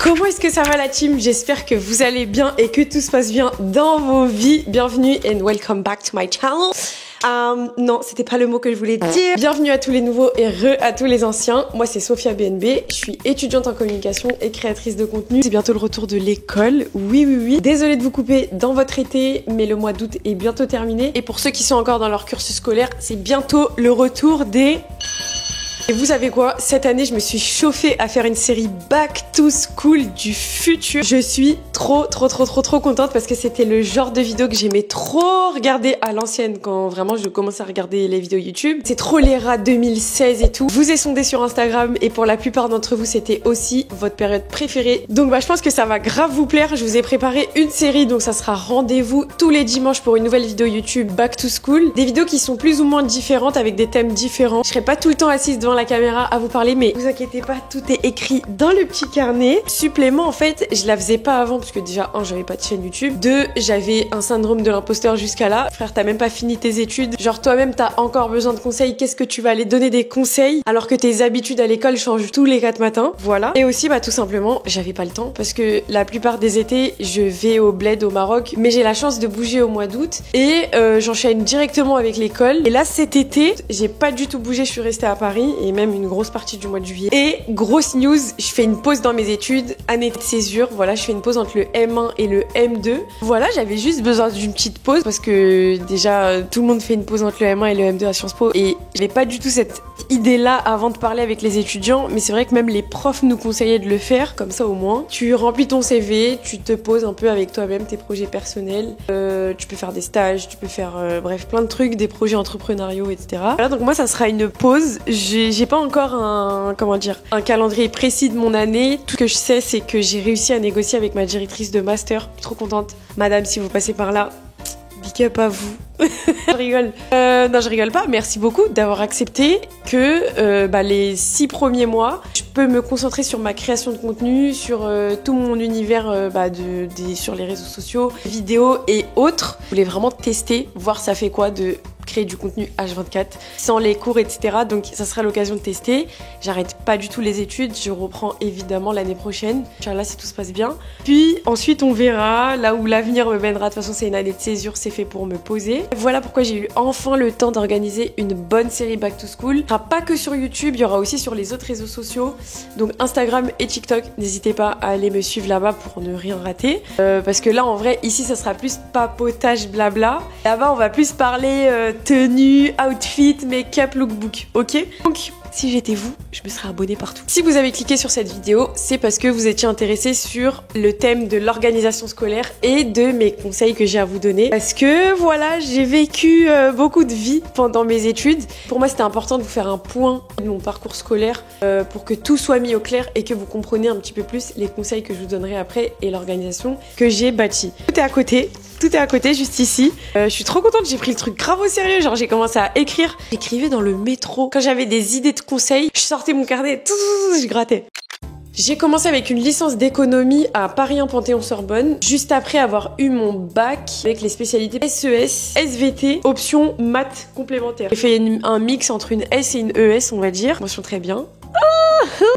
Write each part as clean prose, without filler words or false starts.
Comment est-ce que ça va la team? J'espère que vous allez bien et que tout se passe bien dans vos vies. Bienvenue and welcome back to my channel. Non, c'était pas le mot que je voulais dire. Bienvenue à tous les nouveaux et à tous les anciens. Moi, c'est Sophia BNB. Je suis étudiante en communication et créatrice de contenu. C'est bientôt le retour de l'école. Oui. Désolée de vous couper dans votre été, mais le mois d'août est bientôt terminé. Et pour ceux qui sont encore dans leur cursus scolaire, c'est bientôt le retour des... Et vous savez quoi? Cette année, je me suis chauffée à faire une série Back to School du futur. Je suis trop contente parce que c'était le genre de vidéo que j'aimais trop regarder à l'ancienne quand vraiment je commençais à regarder les vidéos YouTube. C'est trop l'ERA 2016 et tout. Je vous ai sondé sur Instagram et pour la plupart d'entre vous, c'était aussi votre période préférée. Donc je pense que ça va grave vous plaire. Je vous ai préparé une série, donc ça sera rendez-vous tous les dimanches pour une nouvelle vidéo YouTube Back to School. Des vidéos qui sont plus ou moins différentes avec des thèmes différents. Je serai pas tout le temps assise devant la caméra à vous parler, mais vous inquiétez pas, tout est écrit dans le petit carnet. Supplément, en fait, je la faisais pas avant parce que déjà, j'avais pas de chaîne YouTube. 2, j'avais un syndrome de l'imposteur jusqu'à là. Frère, t'as même pas fini tes études. Genre, toi-même, t'as encore besoin de conseils. Qu'est-ce que tu vas aller donner des conseils alors que tes habitudes à l'école changent tous les 4 matins? Voilà. Et aussi, tout simplement, j'avais pas le temps parce que la plupart des étés, je vais au bled au Maroc, mais j'ai la chance de bouger au mois d'août et j'enchaîne directement avec l'école. Et là, cet été, j'ai pas du tout bougé. Je suis restée à Paris et même une grosse partie du mois de juillet. Et grosse news, je fais une pause dans mes études, année de césure. Voilà, je fais une pause entre le M1 et le M2. Voilà, j'avais juste besoin d'une petite pause parce que déjà tout le monde fait une pause entre le M1 et le M2 à Sciences Po et j'avais pas du tout cette idée-là avant de parler avec les étudiants, mais c'est vrai que même les profs nous conseillaient de le faire, comme ça au moins. Tu remplis ton CV, tu te poses un peu avec toi-même, tes projets personnels, tu peux faire des stages, tu peux faire bref plein de trucs, des projets entrepreneuriaux, etc. Voilà, donc moi ça sera une pause. J'ai pas encore un calendrier précis de mon année. Tout ce que je sais, c'est que j'ai réussi à négocier avec ma directrice de master. Je suis trop contente. Madame, si vous passez par là, big up à vous. Je rigole. Non, je rigole pas. Merci beaucoup d'avoir accepté que les 6 premiers mois, je peux me concentrer sur ma création de contenu, sur tout mon univers sur les réseaux sociaux, vidéos et autres. Je voulais vraiment tester, voir ça fait quoi de créer du contenu H24 sans les cours, etc. Donc ça sera l'occasion de tester. J'arrête pas du tout les études. Je reprends évidemment l'année prochaine. Inch'Allah, si tout se passe bien. Puis ensuite, on verra là où l'avenir me mènera. De toute façon, c'est une année de césure. C'est fait pour me poser. Voilà pourquoi j'ai eu enfin le temps d'organiser une bonne série Back to School. Il n'y aura pas que sur YouTube. Il y aura aussi sur les autres réseaux sociaux. Donc Instagram et TikTok. N'hésitez pas à aller me suivre là-bas pour ne rien rater. Parce que là, en vrai, ici, ça sera plus papotage blabla. Là-bas, on va plus parler tenue, outfit, make-up, lookbook, ok? Donc, si j'étais vous, je me serais abonnée partout. Si vous avez cliqué sur cette vidéo, c'est parce que vous étiez intéressé sur le thème de l'organisation scolaire et de mes conseils que j'ai à vous donner. Parce que voilà, j'ai vécu beaucoup de vie pendant mes études. Pour moi, c'était important de vous faire un point de mon parcours scolaire pour que tout soit mis au clair et que vous compreniez un petit peu plus les conseils que je vous donnerai après et l'organisation que j'ai bâtie. Tout est à côté. Tout est à côté, juste ici. Je suis trop contente, j'ai pris le truc grave au sérieux. Genre, j'ai commencé à écrire. J'écrivais dans le métro. Quand j'avais des idées de conseils, je sortais mon carnet, je grattais. J'ai commencé avec une licence d'économie à Paris 1 Panthéon-Sorbonne, juste après avoir eu mon bac avec les spécialités SES, SVT, option maths complémentaire. J'ai fait un mix entre une S et une ES, on va dire. Mention très bien.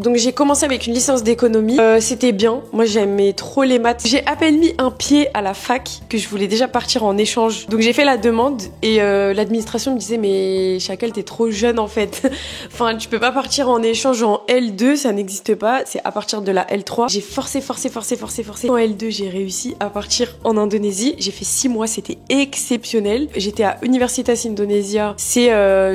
Donc j'ai commencé avec une licence d'économie, c'était bien, moi j'aimais trop les maths. J'ai à peine mis un pied à la fac que je voulais déjà partir en échange. Donc j'ai fait la demande et l'administration me disait mais Chacal t'es trop jeune en fait. Enfin tu peux pas partir en échange en L2, ça n'existe pas, c'est à partir de la L3. J'ai forcé. En L2 j'ai réussi à partir en Indonésie, j'ai fait 6 mois, c'était exceptionnel. J'étais à Universitas Indonesia, c'est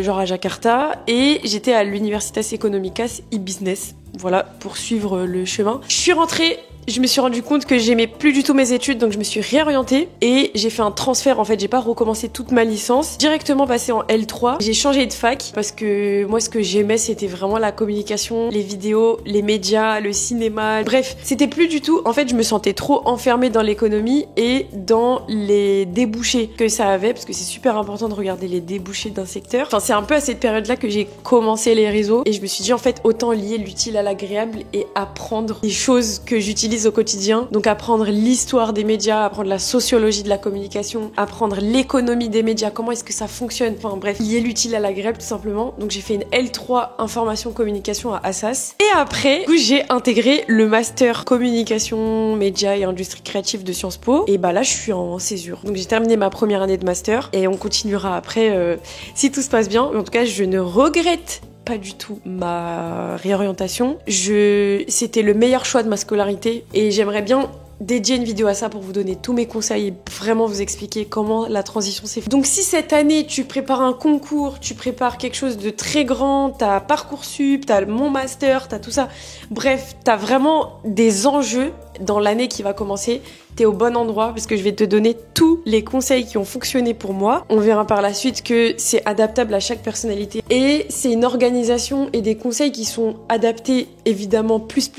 genre à Jakarta, et j'étais à l'Universitas Económicas y Business. Voilà, pour suivre le chemin. Je suis rentrée, je me suis rendu compte que j'aimais plus du tout mes études, donc je me suis réorientée et j'ai fait un transfert. En fait, j'ai pas recommencé toute ma licence, directement passé en L3. J'ai changé de fac parce que moi, ce que j'aimais, c'était vraiment la communication, les vidéos, les médias, le cinéma. Bref, c'était plus du tout. En fait, je me sentais trop enfermée dans l'économie et dans les débouchés que ça avait, parce que c'est super important de regarder les débouchés d'un secteur. Enfin, c'est un peu à cette période-là que j'ai commencé les réseaux et je me suis dit, en fait, autant lier l'utile à l'agréable et apprendre des choses que j'utilise au quotidien. Donc apprendre l'histoire des médias, apprendre la sociologie de la communication, apprendre l'économie des médias, comment est-ce que ça fonctionne. Enfin bref, lier l'utile à l'agréable tout simplement. Donc j'ai fait une L3 information communication à Assas. Et après, du coup, j'ai intégré le master communication, médias et industrie créative de Sciences Po. Et bah là, je suis en césure. Donc j'ai terminé ma première année de master et on continuera après si tout se passe bien. Mais en tout cas, je ne regrette pas du tout ma réorientation. C'était le meilleur choix de ma scolarité et j'aimerais bien dédier une vidéo à ça pour vous donner tous mes conseils et vraiment vous expliquer comment la transition s'est faite. Donc si cette année tu prépares un concours, tu prépares quelque chose de très grand, t'as Parcoursup, t'as mon master, t'as tout ça, bref, t'as vraiment des enjeux dans l'année qui va commencer, t'es au bon endroit parce que je vais te donner tous les conseils qui ont fonctionné pour moi. On verra par la suite que c'est adaptable à chaque personnalité et c'est une organisation et des conseils qui sont adaptés évidemment plus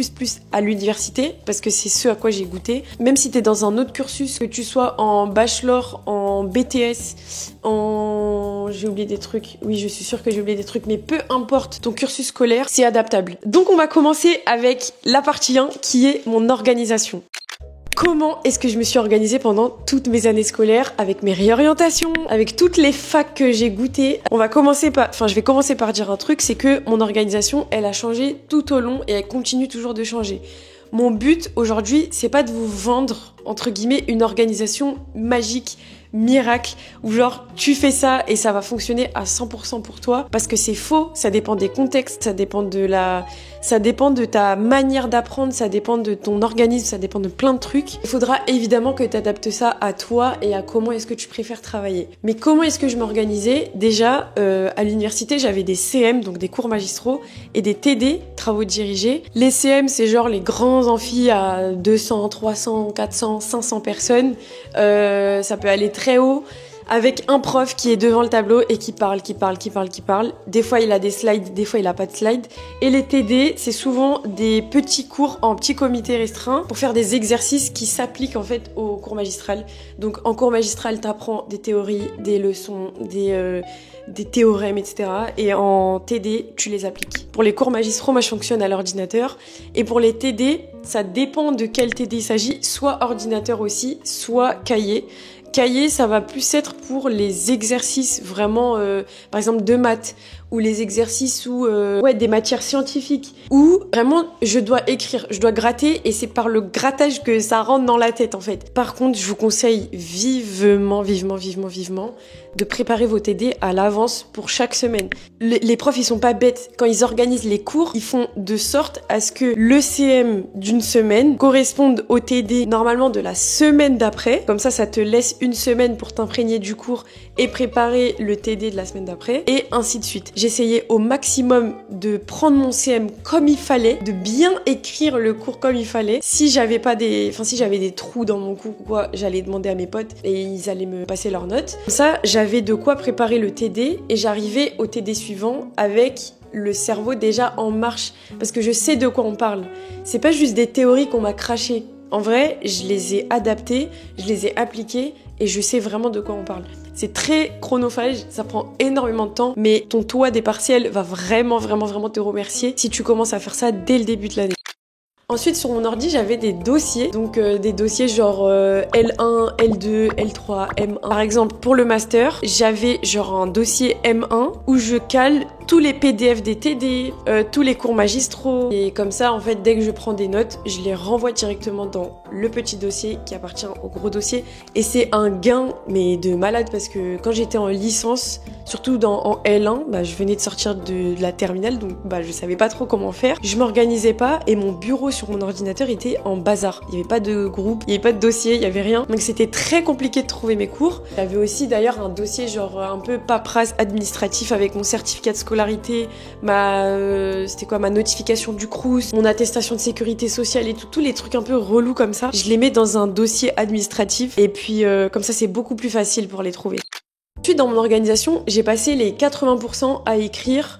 à l'université parce que c'est ce à quoi j'ai goûté. Même si t'es dans un autre cursus, que tu sois en bachelor, en BTS, j'ai oublié des trucs. Oui, je suis sûre que j'ai oublié des trucs, mais peu importe ton cursus scolaire, c'est adaptable. Donc on va commencer avec la partie 1 qui est mon organisation. Comment est-ce que je me suis organisée pendant toutes mes années scolaires avec mes réorientations, avec toutes les facs que j'ai goûtées. Je vais commencer par dire un truc, c'est que mon organisation, elle a changé tout au long et elle continue toujours de changer. Mon but aujourd'hui, c'est pas de vous vendre, entre guillemets, une organisation magique, miracle, où genre tu fais ça et ça va fonctionner à 100% pour toi, parce que c'est faux, ça dépend des contextes, ça dépend de ta manière d'apprendre, ça dépend de ton organisme, ça dépend de plein de trucs. Il faudra évidemment que tu adaptes ça à toi et à comment est-ce que tu préfères travailler. Mais comment est-ce que je m'organisais? Déjà, à l'université, j'avais des CM, donc des cours magistraux, et des TD, travaux dirigés. Les CM, c'est genre les grands amphis à 200, 300, 400, 500 personnes. Ça peut aller très haut, avec un prof qui est devant le tableau et qui parle. Des fois, il a des slides, des fois, il a pas de slides. Et les TD, c'est souvent des petits cours en petits comités restreints pour faire des exercices qui s'appliquent en fait au cours magistral. Donc, en cours magistral, t'apprends des théories, des leçons, des théorèmes, etc. Et en TD, tu les appliques. Pour les cours magistraux, moi, je fonctionne à l'ordinateur. Et pour les TD, ça dépend de quel TD il s'agit, soit ordinateur aussi, soit cahier. Cahier, ça va plus être pour les exercices vraiment, par exemple, de maths, ou les exercices ou des matières scientifiques, où vraiment je dois écrire, je dois gratter et c'est par le grattage que ça rentre dans la tête en fait. Par contre, je vous conseille vivement de préparer vos TD à l'avance pour chaque semaine. Les profs, ils sont pas bêtes. Quand ils organisent les cours, ils font de sorte à ce que le CM d'une semaine corresponde au TD normalement de la semaine d'après. Comme ça te laisse une semaine pour t'imprégner du cours et préparer le TD de la semaine d'après, et ainsi de suite. J'essayais au maximum de prendre mon CM comme il fallait, de bien écrire le cours comme il fallait. Si j'avais des trous dans mon cours ou quoi, j'allais demander à mes potes et ils allaient me passer leurs notes. Comme ça, j'avais de quoi préparer le TD et j'arrivais au TD suivant avec le cerveau déjà en marche, parce que je sais de quoi on parle. C'est pas juste des théories qu'on m'a crachées. En vrai, je les ai adaptées, je les ai appliquées et je sais vraiment de quoi on parle. C'est très chronophage, ça prend énormément de temps, mais ton toit des partiels va vraiment te remercier si tu commences à faire ça dès le début de l'année. Ensuite, sur mon ordi, j'avais des dossiers, donc des dossiers genre L1, L2, L3, M1. Par exemple, pour le master, j'avais genre un dossier M1 où je cale tous les PDF des TD, tous les cours magistraux. Et comme ça, en fait, dès que je prends des notes, je les renvoie directement dans le petit dossier qui appartient au gros dossier. Et c'est un gain, mais de malade, parce que quand j'étais en licence, surtout en L1, je venais de sortir de la terminale, donc je savais pas trop comment faire. Je m'organisais pas et mon bureau sur mon ordinateur était en bazar. Il y avait pas de groupe, il y avait pas de dossier, il y avait rien. Donc c'était très compliqué de trouver mes cours. J'avais aussi d'ailleurs un dossier genre un peu paperasse administratif avec mon certificat de scolarité, ma notification du Crous, mon attestation de sécurité sociale et tous les trucs un peu relous comme ça. Je les mets dans un dossier administratif et puis comme ça c'est beaucoup plus facile pour les trouver. Ensuite, dans mon organisation, j'ai passé les 80% à écrire,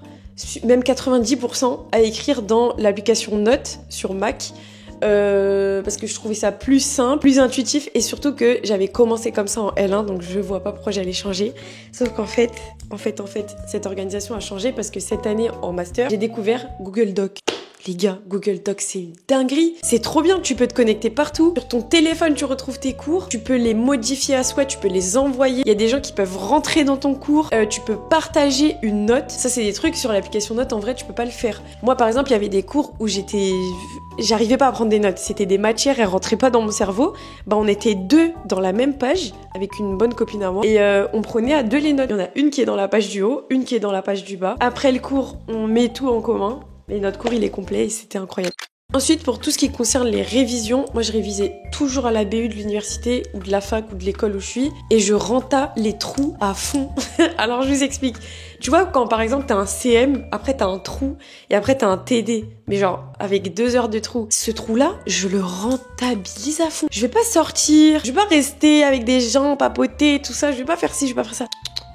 même 90% à écrire dans l'application Notes sur Mac, parce que je trouvais ça plus simple, plus intuitif, et surtout que j'avais commencé comme ça en L1, donc je vois pas pourquoi j'allais changer. Sauf qu'en fait, cette organisation a changé parce que cette année en master, j'ai découvert Google Doc. Les gars, Google Docs, c'est une dinguerie. C'est trop bien, tu peux te connecter partout. Sur ton téléphone, tu retrouves tes cours. Tu peux les modifier à souhait, tu peux les envoyer. Il y a des gens qui peuvent rentrer dans ton cours. Tu peux partager une note. Ça, c'est des trucs sur l'application Notes, en vrai, tu peux pas le faire. Moi, par exemple, il y avait des cours où j'arrivais pas à prendre des notes. C'était des matières, elles rentraient pas dans mon cerveau. Bah, on était 2 dans la même page avec une bonne copine à moi. Et on prenait à 2 les notes. Il y en a une qui est dans la page du haut, une qui est dans la page du bas. Après le cours, on met tout en commun. Et notre cours, il est complet et c'était incroyable. Ensuite, pour tout ce qui concerne les révisions, moi je révisais toujours à la BU de l'université ou de la fac ou de l'école où je suis et je renta les trous à fond. Alors je vous explique. Tu vois, quand par exemple t'as un CM, après t'as un trou et après t'as un TD, mais genre avec 2 heures de trou. Ce trou-là, je le rentabilise à fond. Je vais pas sortir, je vais pas rester avec des gens, papoter, tout ça, je vais pas faire ci, je vais pas faire ça.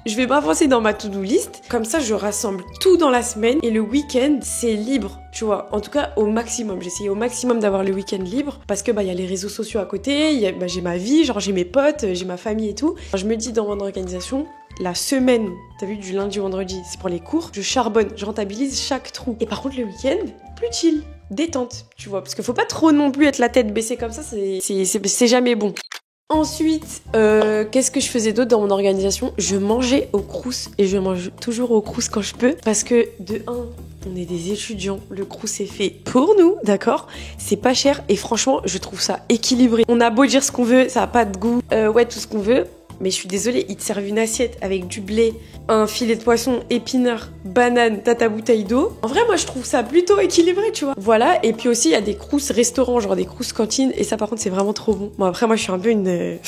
Je vais m'avancer dans ma to-do list. Comme ça, je rassemble tout dans la semaine. Et le week-end, c'est libre, tu vois. En tout cas, au maximum. J'essaye au maximum d'avoir le week-end libre. Parce que, y a les réseaux sociaux à côté. J'ai ma vie, genre j'ai mes potes, j'ai ma famille et tout. Je me dis dans mon organisation, la semaine, t'as vu, du lundi au vendredi, c'est pour les cours. Je charbonne, je rentabilise chaque trou. Et par contre, le week-end, plus chill. Détente, tu vois. Parce qu'il faut pas trop non plus être la tête baissée comme ça. C'est jamais bon. Ensuite, qu'est-ce que je faisais d'autre dans mon organisation? Je mangeais au Crous et je mange toujours au Crous quand je peux parce que de 1, on est des étudiants, le Crous est fait pour nous, d'accord? C'est pas cher et franchement, je trouve ça équilibré. On a beau dire ce qu'on veut, ça a pas de goût, tout ce qu'on veut. Mais je suis désolée, ils te servent une assiette avec du blé, un filet de poisson, épinards, banane, ta bouteille d'eau. En vrai, moi, je trouve ça plutôt équilibré, tu vois. Voilà, et puis aussi, il y a des Crous restaurants, genre des Crous cantines, et ça, par contre, c'est vraiment trop bon. Bon, après, moi, je suis un peu une...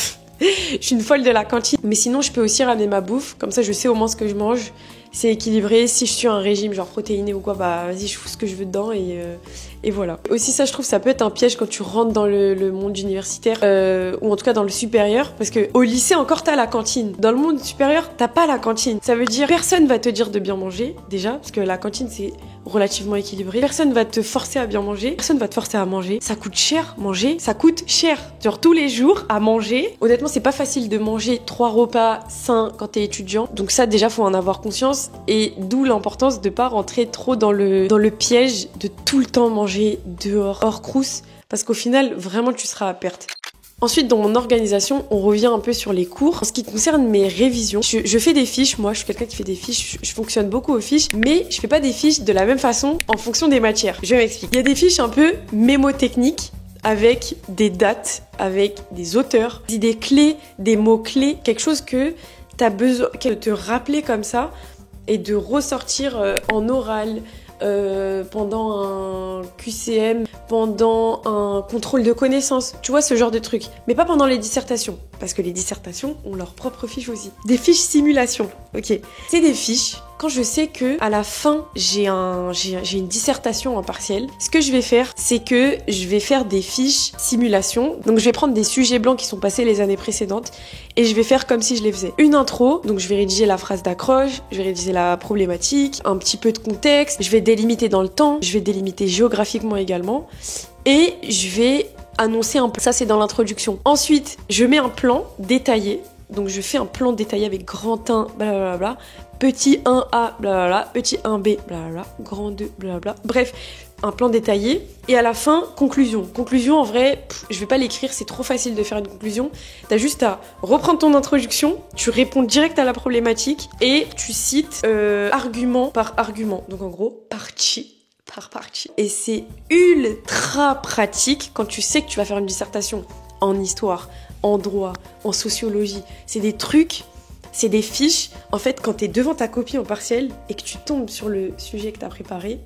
je suis une folle de la cantine. Mais sinon, je peux aussi ramener ma bouffe, comme ça, je sais au moins ce que je mange. C'est équilibré. Si je suis un régime, genre protéiné ou quoi, bah, vas-y, je fous ce que je veux dedans et voilà. Aussi ça, je trouve ça peut être un piège quand tu rentres dans le monde universitaire ou en tout cas dans le supérieur parce que au lycée encore t'as la cantine. Dans le monde supérieur, t'as pas la cantine. Ça veut dire personne va te dire de bien manger déjà parce que la cantine c'est relativement équilibré. Personne va te forcer à bien manger. Personne va te forcer à manger. Ça coûte cher manger. Ça coûte cher. Genre tous les jours à manger. Honnêtement, c'est pas facile de manger 3 repas sains quand t'es étudiant. Donc ça déjà faut en avoir conscience et d'où l'importance de pas rentrer trop dans le piège de tout le temps manger dehors, hors Crous, parce qu'au final, vraiment, tu seras à perte. Ensuite, dans mon organisation, on revient un peu sur les cours. En ce qui concerne mes révisions, je fais des fiches. Moi, je suis quelqu'un qui fait des fiches. Je fonctionne beaucoup aux fiches, mais je fais pas des fiches de la même façon en fonction des matières. Je m'explique. Il y a des fiches un peu mémotechniques avec des dates, avec des auteurs, des idées clés, des mots clés, quelque chose que t'as besoin de te rappeler comme ça et de ressortir en oral. Pendant un QCM, pendant un contrôle de connaissances, tu vois ce genre de trucs. Mais pas pendant les dissertations, parce que les dissertations ont leurs propres fiches aussi. Des fiches simulation, ok. C'est des fiches, quand je sais que à la fin j'ai une dissertation en partiel, ce que je vais faire, c'est que je vais faire des fiches simulation. Donc je vais prendre des sujets blancs qui sont passés les années précédentes et je vais faire comme si je les faisais. Une intro, donc je vais rédiger la phrase d'accroche, je vais rédiger la problématique, un petit peu de contexte, je vais délimiter dans le temps, je vais délimiter géographiquement également et je vais annoncer un peu. Ça c'est dans l'introduction. Ensuite, je mets un plan détaillé. Donc je fais un plan détaillé avec grand 1, blablabla, petit 1A, blablabla, petit 1B, blablabla, grand 2, blablabla. Bref, un plan détaillé. Et à la fin, conclusion. Conclusion, en vrai, je vais pas l'écrire, c'est trop facile de faire une conclusion. T'as juste à reprendre ton introduction, tu réponds direct à la problématique et tu cites argument par argument. Donc en gros, partie par partie. Et c'est ultra pratique quand tu sais que tu vas faire une dissertation en histoire, en droit, en sociologie. C'est des trucs, c'est des fiches. En fait, quand t'es devant ta copie en partiel et que tu tombes sur le sujet que t'as préparé,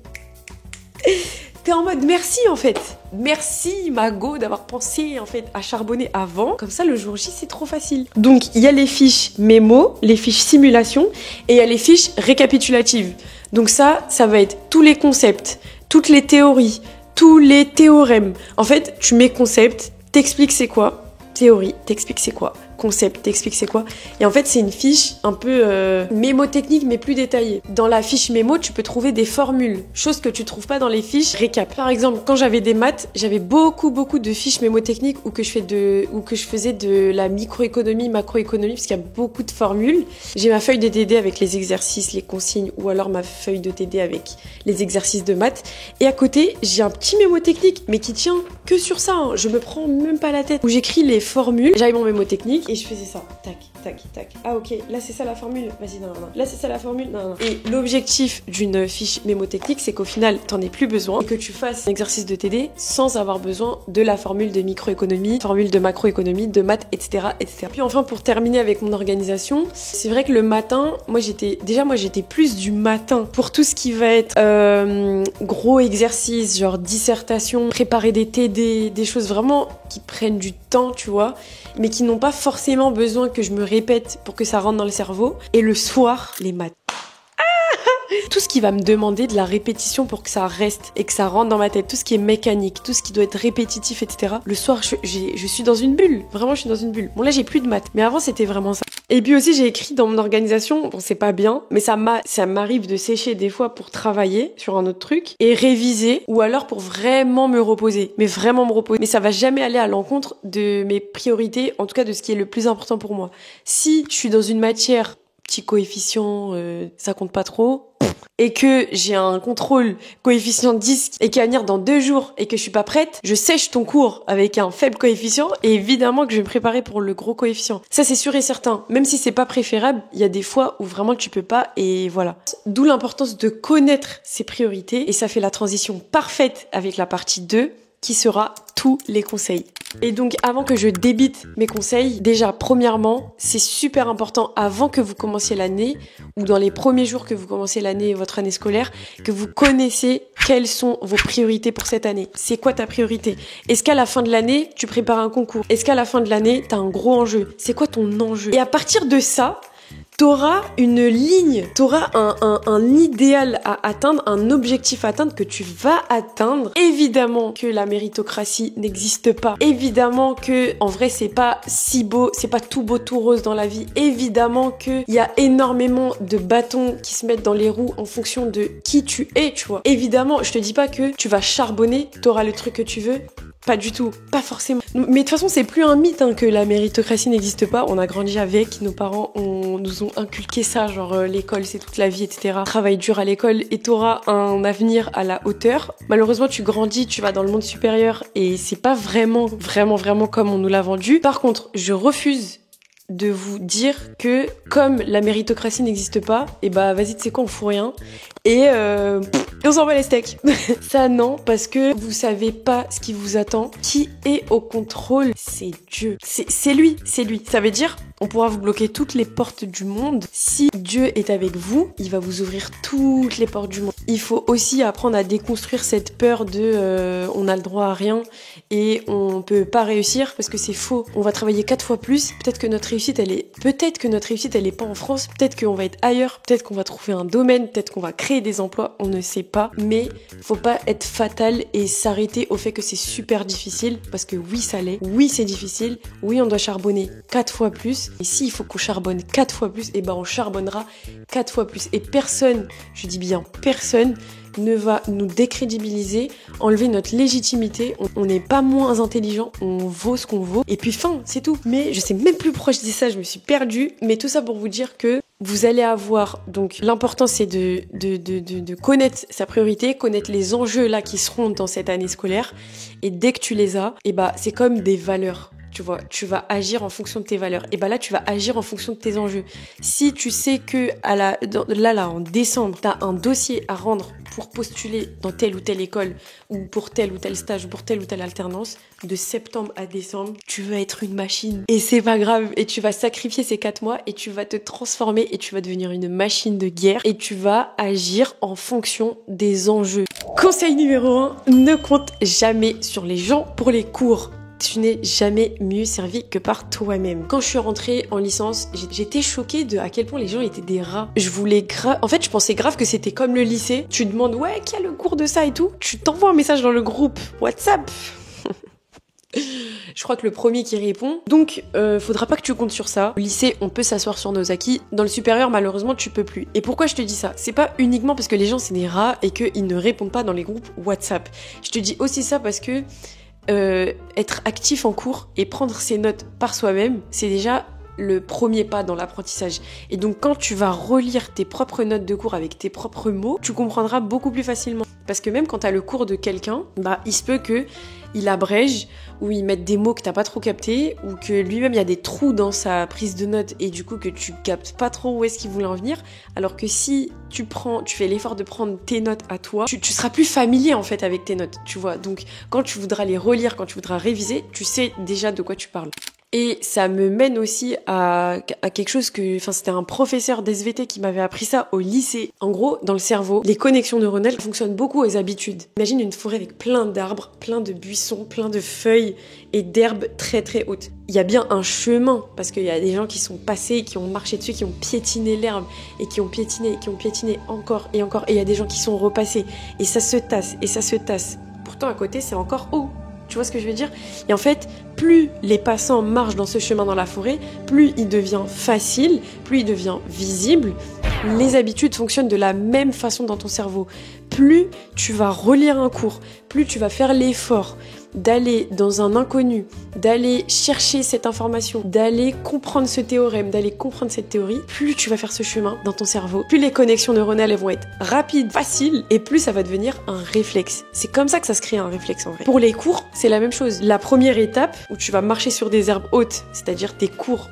t'es en mode merci en fait. Merci Mago d'avoir pensé en fait à charbonner avant. Comme ça, le jour J, c'est trop facile. Donc, il y a les fiches mémo, les fiches simulation et il y a les fiches récapitulatives. Donc ça va être tous les concepts, toutes les théories, tous les théorèmes. En fait, tu mets concept, t'expliques c'est quoi. Théorie, t'expliques c'est quoi. concept, t'explique c'est quoi. Et en fait, c'est une fiche un peu mémotechnique, mais plus détaillée. Dans la fiche mémo, tu peux trouver des formules, chose que tu trouves pas dans les fiches récap. Par exemple, quand j'avais des maths, j'avais beaucoup de fiches mémotechniques où que je faisais de la microéconomie, macroéconomie, parce qu'il y a beaucoup de formules. J'ai ma feuille de TD avec les exercices, les consignes, ou alors ma feuille de TD avec les exercices de maths. Et à côté, j'ai un petit mémo technique, mais qui tient que sur ça. Hein. Je me prends même pas la tête. Où j'écris les formules, j'avais mon mémo technique et je faisais ça. Tac, tac, tac. Ah ok, là c'est ça la formule. Vas-y, non. Là c'est ça la formule. Non. Et l'objectif d'une fiche mémo technique, c'est qu'au final, t'en aies plus besoin et que tu fasses un exercice de TD sans avoir besoin de la formule de microéconomie, formule de macroéconomie, de maths, etc., etc. Puis enfin, pour terminer avec mon organisation, c'est vrai que le matin, moi j'étais plus du matin pour tout ce qui va être gros exercices, genre dissertation, préparer des TD, des choses vraiment qui prennent du temps, tu vois, mais qui n'ont pas forcément besoin que je me répète pour que ça rentre dans le cerveau. Et le soir, les maths. Tout ce qui va me demander de la répétition pour que ça reste et que ça rentre dans ma tête, tout ce qui est mécanique, tout ce qui doit être répétitif, etc. Le soir, je suis dans une bulle. Vraiment, je suis dans une bulle. Bon, là, j'ai plus de maths. Mais avant, c'était vraiment ça. Et puis aussi, j'ai écrit dans mon organisation, bon, c'est pas bien, mais ça m'arrive de sécher des fois pour travailler sur un autre truc et réviser, ou alors pour vraiment me reposer. Mais vraiment me reposer. Mais ça va jamais aller à l'encontre de mes priorités, en tout cas de ce qui est le plus important pour moi. Si je suis dans une matière, petit coefficient, ça compte pas trop, et que j'ai un contrôle coefficient 10 et qui va venir dans 2 jours et que je suis pas prête, je sèche ton cours avec un faible coefficient et évidemment que je vais me préparer pour le gros coefficient. Ça, c'est sûr et certain. Même si c'est pas préférable, il y a des fois où vraiment tu peux pas et voilà. D'où l'importance de connaître ses priorités et ça fait la transition parfaite avec la partie 2 qui sera tous les conseils. Et donc, avant que je débite mes conseils, déjà, premièrement, c'est super important avant que vous commenciez l'année ou dans les premiers jours que vous commencez l'année, votre année scolaire, que vous connaissez quelles sont vos priorités pour cette année. C'est quoi ta priorité? Est-ce qu'à la fin de l'année, tu prépares un concours? Est-ce qu'à la fin de l'année, t'as un gros enjeu? C'est quoi ton enjeu? Et à partir de ça, t'auras une ligne, t'auras un idéal à atteindre, un objectif à atteindre que tu vas atteindre. Évidemment que la méritocratie n'existe pas. Évidemment que, en vrai, c'est pas si beau, c'est pas tout beau, tout rose dans la vie. Évidemment que il y a énormément de bâtons qui se mettent dans les roues en fonction de qui tu es, tu vois. Évidemment, je te dis pas que tu vas charbonner, t'auras le truc que tu veux. Pas du tout, pas forcément. Mais de toute façon, c'est plus un mythe que la méritocratie n'existe pas. On a grandi avec, nos parents nous ont inculqué ça, genre l'école c'est toute la vie, etc. Travaille dur à l'école et t'auras un avenir à la hauteur. Malheureusement, tu grandis, tu vas dans le monde supérieur et c'est pas vraiment comme on nous l'a vendu. Par contre, je refuse de vous dire que comme la méritocratie n'existe pas, et bah vas-y, tu sais quoi, on fout rien et on s'en bat les steaks. Ça non, parce que vous savez pas ce qui vous attend. Qui est au contrôle? C'est Dieu. C'est lui. Ça veut dire, on pourra vous bloquer toutes les portes du monde. Si Dieu est avec vous, il va vous ouvrir toutes les portes du monde. Il faut aussi apprendre à déconstruire cette peur de on a le droit à rien et on peut pas réussir parce que c'est faux. On va travailler 4 fois plus. Peut-être que notre réussite elle est pas en France. Peut-être qu'on va être ailleurs. Peut-être qu'on va trouver un domaine. Peut-être qu'on va créer des emplois. On ne sait pas. Mais faut pas être fatal et s'arrêter au fait que c'est super difficile parce que oui ça l'est. Oui c'est difficile. Oui on doit charbonner 4 fois plus. Et s'il faut qu'on charbonne 4 fois plus, et ben on charbonnera 4 fois plus. Et personne, je dis bien personne, ne va nous décrédibiliser, enlever notre légitimité. On n'est pas moins intelligent, on vaut ce qu'on vaut. Et puis fin, c'est tout. Mais je sais même plus pourquoi je dis ça, je me suis perdue. Mais tout ça pour vous dire que vous allez avoir, donc l'important c'est de connaître sa priorité, connaître les enjeux là qui seront dans cette année scolaire. Et dès que tu les as, et bah c'est comme des valeurs. Tu vois, tu vas agir en fonction de tes valeurs. Et bah là, tu vas agir en fonction de tes enjeux. Si tu sais que en décembre, t'as un dossier à rendre pour postuler dans telle ou telle école ou pour tel ou tel stage ou pour telle ou telle alternance, de septembre à décembre, tu vas être une machine. Et c'est pas grave. Et tu vas sacrifier ces 4 mois et tu vas te transformer et tu vas devenir une machine de guerre et tu vas agir en fonction des enjeux. Conseil numéro 1, ne compte jamais sur les gens pour les cours. Tu n'es jamais mieux servi que par toi-même. Quand je suis rentrée en licence, j'étais choquée de à quel point les gens étaient des rats. En fait, je pensais grave que c'était comme le lycée. Tu demandes, ouais, qui a le cours de ça et tout. Tu t'envoies un message dans le groupe WhatsApp. Je crois que le premier qui répond. Donc, faudra pas que tu comptes sur ça. Au lycée, on peut s'asseoir sur nos acquis. Dans le supérieur, malheureusement, tu peux plus. Et pourquoi je te dis ça? C'est pas uniquement parce que les gens, c'est des rats et qu'ils ne répondent pas dans les groupes WhatsApp. Je te dis aussi ça parce que être actif en cours et prendre ses notes par soi-même, c'est déjà le premier pas dans l'apprentissage. Et donc quand tu vas relire tes propres notes de cours avec tes propres mots, tu comprendras beaucoup plus facilement. Parce que même quand tu as le cours de quelqu'un, il se peut que il abrège ou il mette des mots que t'as pas trop capté ou que lui-même il y a des trous dans sa prise de notes et du coup que tu captes pas trop où est-ce qu'il voulait en venir. Alors que si tu fais l'effort de prendre tes notes à toi, tu seras plus familier en fait avec tes notes, tu vois. Donc quand tu voudras les relire, quand tu voudras réviser, tu sais déjà de quoi tu parles. Et ça me mène aussi à quelque chose c'était un professeur d'SVT qui m'avait appris ça au lycée. En gros, dans le cerveau, les connexions neuronales fonctionnent beaucoup aux habitudes. Imagine une forêt avec plein d'arbres, plein de buissons, plein de feuilles et d'herbes très très hautes. Il y a bien un chemin, parce qu'il y a des gens qui sont passés, qui ont marché dessus, qui ont piétiné l'herbe, et qui ont piétiné encore et encore. Et il y a des gens qui sont repassés, et ça se tasse, et ça se tasse. Pourtant, à côté, c'est encore haut. Tu vois ce que je veux dire? Et en fait, plus les passants marchent dans ce chemin dans la forêt, plus il devient facile, plus il devient visible. Les habitudes fonctionnent de la même façon dans ton cerveau. Plus tu vas relire un cours, plus tu vas faire l'effort d'aller dans un inconnu, d'aller chercher cette information, d'aller comprendre ce théorème, d'aller comprendre cette théorie, plus tu vas faire ce chemin dans ton cerveau, plus les connexions neuronales elles vont être rapides, faciles, et plus ça va devenir un réflexe. C'est comme ça que ça se crée un réflexe en vrai. Pour les cours, c'est la même chose. La première étape où tu vas marcher sur des herbes hautes, c'est-à-dire tes cours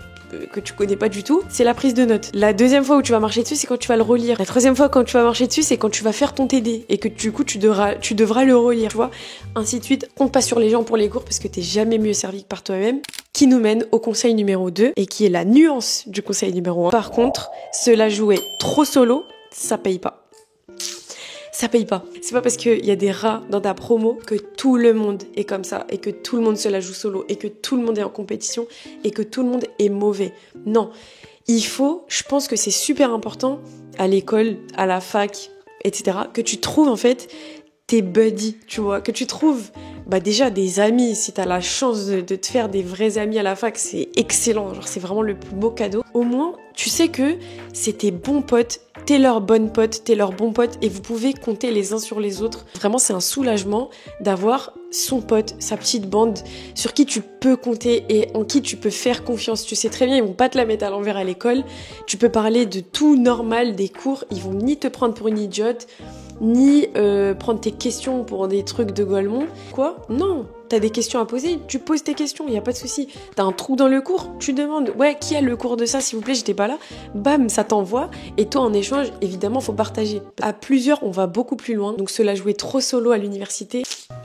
que tu connais pas du tout, c'est la prise de notes. La deuxième fois où tu vas marcher dessus, c'est quand tu vas le relire. La troisième fois quand tu vas marcher dessus, c'est quand tu vas faire ton TD et que du coup tu devras le relire, tu vois, ainsi de suite. Compte pas sur les gens pour les cours parce que t'es jamais mieux servi que par toi-même. Qui nous mène au conseil numéro 2 et qui est la nuance du conseil numéro 1. Par contre, cela jouer trop solo, ça paye pas. Ça paye pas. C'est pas parce qu'il y a des rats dans ta promo que tout le monde est comme ça et que tout le monde se la joue solo et que tout le monde est en compétition et que tout le monde est mauvais. Non. Je pense que c'est super important à l'école, à la fac, etc. que tu trouves en fait tes buddies, tu vois, que tu trouves déjà des amis. Si t'as la chance de te faire des vrais amis à la fac, c'est excellent, genre c'est vraiment le plus beau cadeau. Au moins, tu sais que c'est tes bons potes, t'es leur bonne pote, t'es leur bon pote et vous pouvez compter les uns sur les autres. Vraiment, c'est un soulagement d'avoir son pote, sa petite bande sur qui tu peux compter et en qui tu peux faire confiance. Tu sais très bien, ils vont pas te la mettre à l'envers à l'école. Tu peux parler de tout normal, des cours, ils vont ni te prendre pour une idiote, ni prendre tes questions pour des trucs de Golemont. Quoi? Non, t'as des questions à poser, tu poses tes questions, y a pas de souci. T'as un trou dans le cours, tu demandes, ouais, qui a le cours de ça, s'il vous plaît, j'étais pas là. Bam, ça t'envoie. Et toi, en échange, évidemment, faut partager. À plusieurs, on va beaucoup plus loin. Donc, cela jouer trop solo à l'université,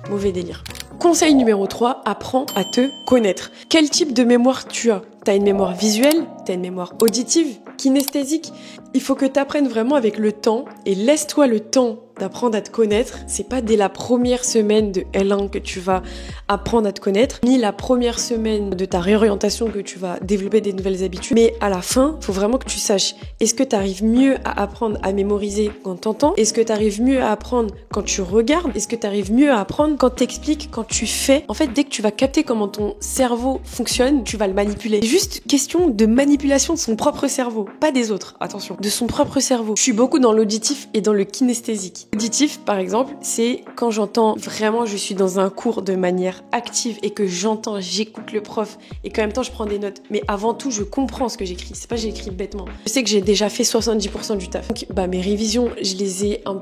mauvais délire. Conseil numéro 3, apprends à te connaître. Quel type de mémoire tu as? T'as une mémoire visuelle, t'as une mémoire auditive, kinesthésique. Il faut que t'apprennes vraiment avec le temps et laisse-toi le temps d'apprendre à te connaître. C'est pas dès la première semaine de L1 que tu vas apprendre à te connaître, ni la première semaine de ta réorientation que tu vas développer des nouvelles habitudes. Mais à la fin, faut vraiment que tu saches, est-ce que tu arrives mieux à apprendre à mémoriser quand t'entends? Est-ce que tu arrives mieux à apprendre quand tu regardes? Est-ce que tu arrives mieux à apprendre quand t'expliques, quand tu fais? En fait, dès que tu vas capter comment ton cerveau fonctionne, tu vas le manipuler. C'est juste question de manipulation de son propre cerveau, pas des autres, attention, de son propre cerveau. Je suis beaucoup dans l'auditif et dans le kinesthésique. Auditif, par exemple, c'est quand j'entends vraiment, je suis dans un cours de manière active et que j'écoute le prof et qu'en même temps je prends des notes. Mais avant tout, je comprends ce que j'écris. C'est pas j'écris bêtement. Je sais que j'ai déjà fait 70% du taf. Donc, mes révisions, je les ai un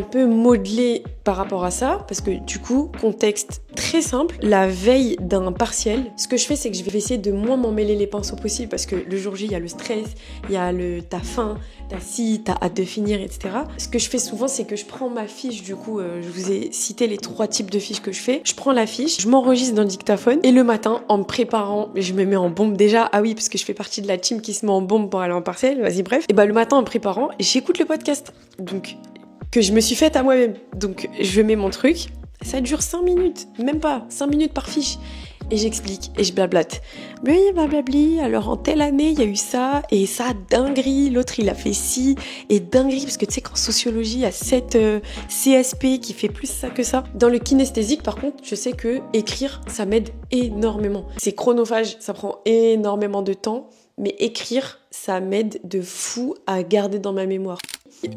peu modelées par rapport à ça parce que du coup, contexte très simple, la veille d'un partiel, ce que je fais, c'est que je vais essayer de moins m'emmêler les pinceaux possible parce que le jour J, il y a le stress, il y a t'as faim, t'as hâte de finir, etc. Ce que je fais souvent, c'est que je prends ma fiche, du coup, je vous ai cité les 3 types de fiches que je fais. Je prends la fiche, je m'enregistre dans le dictaphone et le matin, en me préparant, je me mets en bombe déjà. Ah oui, parce que je fais partie de la team qui se met en bombe pour aller en partiel, vas-y, bref. Et le matin, en me préparant, j'écoute le podcast. Donc, que je me suis faite à moi-même. Donc, je mets mon truc. Ça dure 5 minutes, même pas, 5 minutes par fiche. Et j'explique et je blablate. Oui, blablabli, alors en telle année, il y a eu ça, et ça, dinguerie, l'autre il a fait ci, et dinguerie, parce que tu sais qu'en sociologie, il y a cette CSP qui fait plus ça que ça. Dans le kinesthésique, par contre, je sais que écrire, ça m'aide énormément. C'est chronophage, ça prend énormément de temps, mais écrire, ça m'aide de fou à garder dans ma mémoire.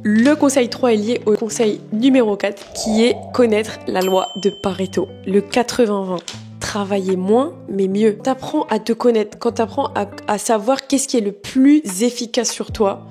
Le conseil 3 est lié au conseil numéro 4, qui est connaître la loi de Pareto, le 80-20. Travailler moins, mais mieux. T'apprends à te connaître. Quand t'apprends à savoir qu'est-ce qui est le plus efficace sur toi,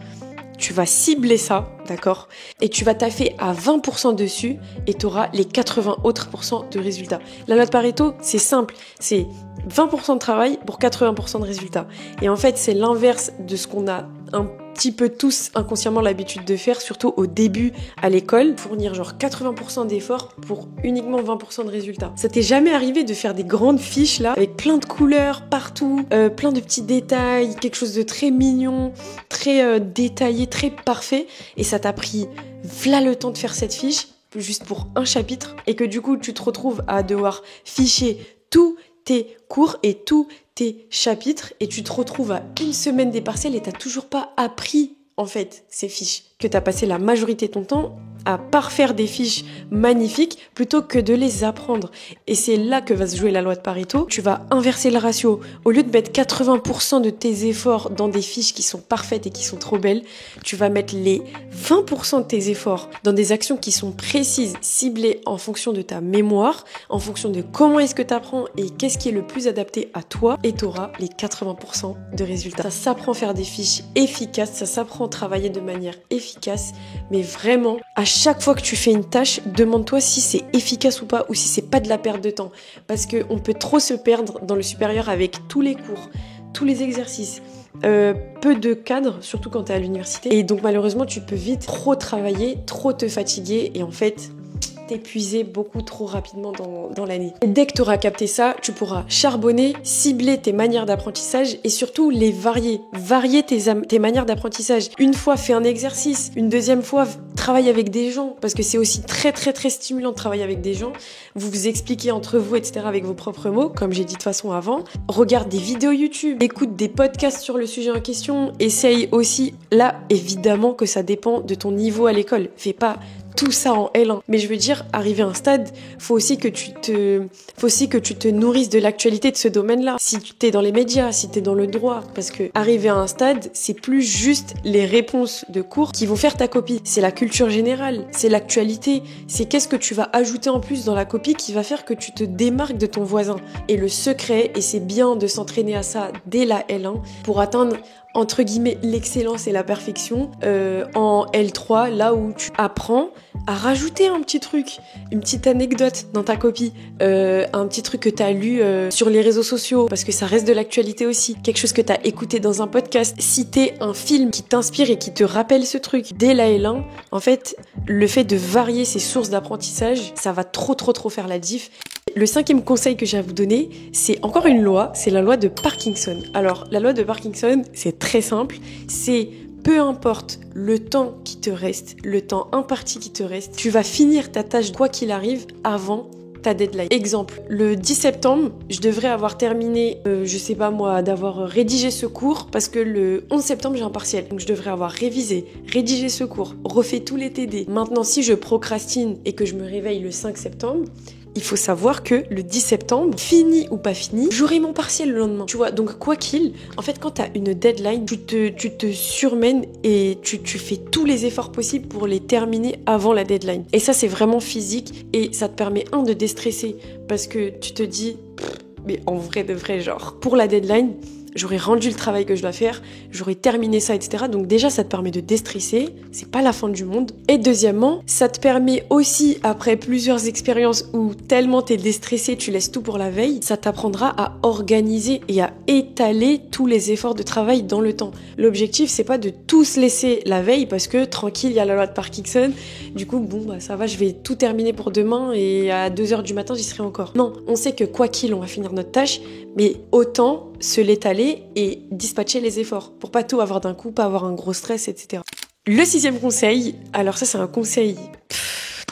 tu vas cibler ça, d'accord? Et tu vas taffer à 20% dessus et tu auras les 80 autres % de résultats. La loi de Pareto, c'est simple. C'est 20% de travail pour 80% de résultats. Et en fait, c'est l'inverse de ce qu'on a un petit peu tous inconsciemment l'habitude de faire, surtout au début à l'école, fournir genre 80% d'efforts pour uniquement 20% de résultats. Ça t'est jamais arrivé de faire des grandes fiches là, avec plein de couleurs partout, plein de petits détails, quelque chose de très mignon, très détaillé, très parfait, et ça t'a pris v'là le temps de faire cette fiche, juste pour un chapitre, et que du coup tu te retrouves à devoir ficher tous tes cours et tous tes chapitres, et tu te retrouves à une semaine des partiels et t'as toujours pas appris en fait ces fiches, que t'as passé la majorité de ton temps à parfaire des fiches magnifiques plutôt que de les apprendre. Et c'est là que va se jouer la loi de Pareto. Tu vas inverser le ratio. Au lieu de mettre 80% de tes efforts dans des fiches qui sont parfaites et qui sont trop belles, tu vas mettre les 20% de tes efforts dans des actions qui sont précises, ciblées en fonction de ta mémoire, en fonction de comment est-ce que tu apprends et qu'est-ce qui est le plus adapté à toi, et tu auras les 80% de résultats. Ça s'apprend à faire des fiches efficaces, ça s'apprend à travailler de manière efficace, mais vraiment, à chaque fois que tu fais une tâche, demande-toi si c'est efficace ou pas, ou si c'est pas de la perte de temps. Parce qu'on peut trop se perdre dans le supérieur avec tous les cours, tous les exercices, peu de cadres, surtout quand tu es à l'université. Et donc malheureusement, tu peux vite trop travailler, trop te fatiguer, et en fait t'épuiser beaucoup trop rapidement dans l'année. Et dès que tu auras capté ça, tu pourras charbonner, cibler tes manières d'apprentissage et surtout les varier. Varier tes manières d'apprentissage. Une fois, fais un exercice. Une deuxième fois, travaille avec des gens, parce que c'est aussi très très très stimulant de travailler avec des gens. Vous vous expliquez entre vous, etc. avec vos propres mots, comme j'ai dit de façon avant. Regarde des vidéos YouTube, écoute des podcasts sur le sujet en question. Essaye aussi, là évidemment que ça dépend de ton niveau à l'école. Fais pas tout ça en L1. Mais je veux dire, arriver à un stade, faut aussi que tu te nourrisses de l'actualité de ce domaine-là. Si tu es dans les médias, si tu es dans le droit, parce que arriver à un stade, c'est plus juste les réponses de cours qui vont faire ta copie. C'est la culture générale, c'est l'actualité, c'est qu'est-ce que tu vas ajouter en plus dans la copie qui va faire que tu te démarques de ton voisin. Et le secret, et c'est bien de s'entraîner à ça dès la L1 pour atteindre entre guillemets l'excellence et la perfection en L3, là où tu apprends à rajouter un petit truc, une petite anecdote dans ta copie, un petit truc que tu as lu sur les réseaux sociaux, parce que ça reste de l'actualité aussi, quelque chose que tu as écouté dans un podcast, citer un film qui t'inspire et qui te rappelle ce truc. Dès la L1, en fait, le fait de varier ses sources d'apprentissage, ça va trop faire la diff. Le 5e conseil que j'ai à vous donner, c'est encore une loi, c'est la loi de Parkinson. Alors, la loi de Parkinson, c'est très simple, c'est peu importe le temps qui te reste, le temps imparti qui te reste, tu vas finir ta tâche quoi qu'il arrive avant ta deadline. Exemple, le 10 septembre, je devrais avoir terminé, je sais pas moi, d'avoir rédigé ce cours parce que le 11 septembre, j'ai un partiel. Donc je devrais avoir révisé, rédigé ce cours, refait tous les TD. Maintenant, si je procrastine et que je me réveille le 5 septembre, il faut savoir que le 10 septembre, fini ou pas fini, j'aurai mon partiel le lendemain. Tu vois, donc quoi qu'il, en fait, quand t'as une deadline, tu te surmènes et tu fais tous les efforts possibles pour les terminer avant la deadline. Et ça, c'est vraiment physique et ça te permet, de déstresser parce que tu te dis, mais en vrai de vrai, genre, pour la deadline, j'aurais rendu le travail que je dois faire, j'aurais terminé ça, etc. Donc déjà, ça te permet de déstresser, c'est pas la fin du monde. Et deuxièmement, ça te permet aussi, après plusieurs expériences où tellement t'es déstressé, tu laisses tout pour la veille, ça t'apprendra à organiser et à étaler tous les efforts de travail dans le temps. L'objectif, c'est pas de tous laisser la veille parce que tranquille, il y a la loi de Parkinson, du coup, bon, bah ça va, je vais tout terminer pour demain et à 2h du matin, j'y serai encore. Non, on sait que quoi qu'il, on va finir notre tâche, mais autant se l'étaler et dispatcher les efforts pour pas tout avoir d'un coup, pas avoir un gros stress, etc. Le 6e conseil, alors ça c'est un conseil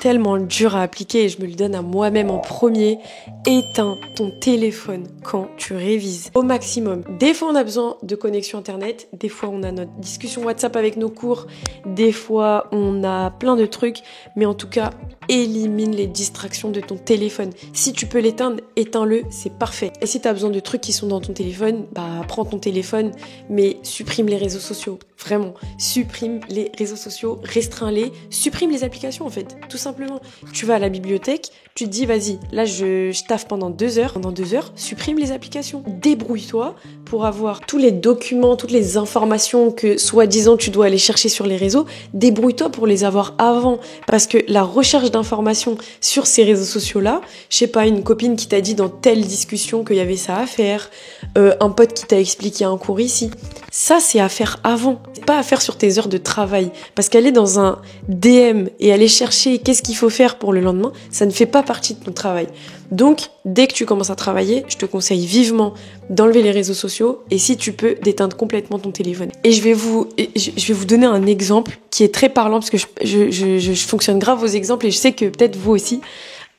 tellement dur à appliquer et je me le donne à moi-même en premier. Éteins ton téléphone quand tu révises au maximum. Des fois on a besoin de connexion internet, des fois on a notre discussion WhatsApp avec nos cours, des fois on a plein de trucs, mais en tout cas élimine les distractions de ton téléphone. Si tu peux l'éteindre, éteins-le, c'est parfait. Et si tu as besoin de trucs qui sont dans ton téléphone, prends ton téléphone, mais supprime les réseaux sociaux. Vraiment, supprime les réseaux sociaux, restreins-les, supprime les applications en fait, tout simplement. Tu vas à la bibliothèque, tu te dis vas-y, là je taffe pendant 2 heures. Pendant 2 heures, supprime les applications. Débrouille-toi pour avoir tous les documents, toutes les informations que soi-disant tu dois aller chercher sur les réseaux. Débrouille-toi pour les avoir avant, parce que la recherche d'informations sur ces réseaux sociaux-là, je sais pas, une copine qui t'a dit dans telle discussion qu'il y avait ça à faire, un pote qui t'a expliqué un cours ici, ça c'est à faire avant. C'est pas à faire sur tes heures de travail, parce qu'aller dans un DM et aller chercher qu'est-ce qu'il faut faire pour le lendemain, ça ne fait pas partie de ton travail. Donc, dès que tu commences à travailler, je te conseille vivement d'enlever les réseaux sociaux et si tu peux, d'éteindre complètement ton téléphone. Et je vais vous donner un exemple qui est très parlant parce que je fonctionne grave aux exemples et je sais que peut-être vous aussi,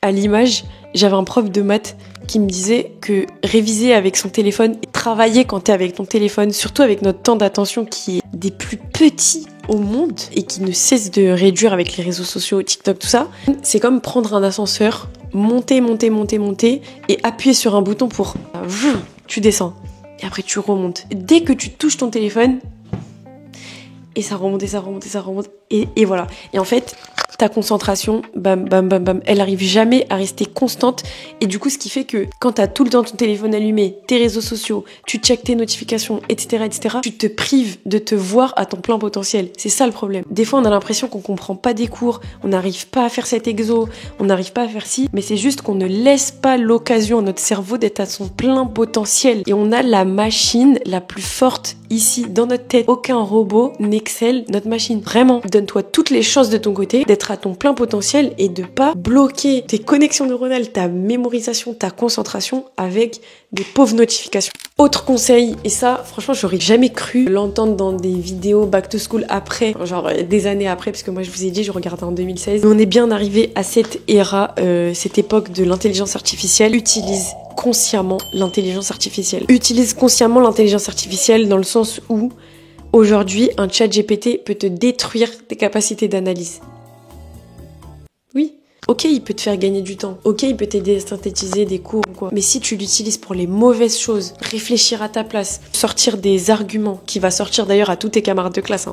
à l'image, j'avais un prof de maths qui me disait que réviser avec son téléphone et travailler quand tu es avec ton téléphone, surtout avec notre temps d'attention qui est des plus petits au monde et qui ne cesse de réduire avec les réseaux sociaux, TikTok, tout ça, c'est comme prendre un ascenseur, monter et appuyer sur un bouton pour... tu descends et après tu remontes. Dès que tu touches ton téléphone, et ça remonte et voilà. Et en fait, ta concentration, bam, elle arrive jamais à rester constante. Et du coup, ce qui fait que quand t'as tout le temps ton téléphone allumé, tes réseaux sociaux, tu checkes tes notifications, etc., tu te prives de te voir à ton plein potentiel. C'est ça le problème. Des fois, on a l'impression qu'on comprend pas des cours, on n'arrive pas à faire cet exo, on n'arrive pas à faire ci, mais c'est juste qu'on ne laisse pas l'occasion à notre cerveau d'être à son plein potentiel. Et on a la machine la plus forte ici, dans notre tête. Aucun robot n'excelle notre machine. Vraiment, donne-toi toutes les chances de ton côté d'être à ton plein potentiel et de pas bloquer tes connexions neuronales, ta mémorisation, ta concentration avec des pauvres notifications. Autre conseil, et ça, franchement, j'aurais jamais cru l'entendre dans des vidéos back to school après, genre des années après, parce que moi, je vous ai dit, je regardais en 2016. Mais on est bien arrivé à cette cette époque de l'intelligence artificielle. Utilise consciemment l'intelligence artificielle. Utilise consciemment l'intelligence artificielle dans le sens où aujourd'hui, un chat GPT peut te détruire tes capacités d'analyse. Oui. Ok, il peut te faire gagner du temps. Ok, il peut t'aider à synthétiser des cours ou quoi. Mais si tu l'utilises pour les mauvaises choses, réfléchir à ta place, sortir des arguments, qui va sortir d'ailleurs à tous tes camarades de classe,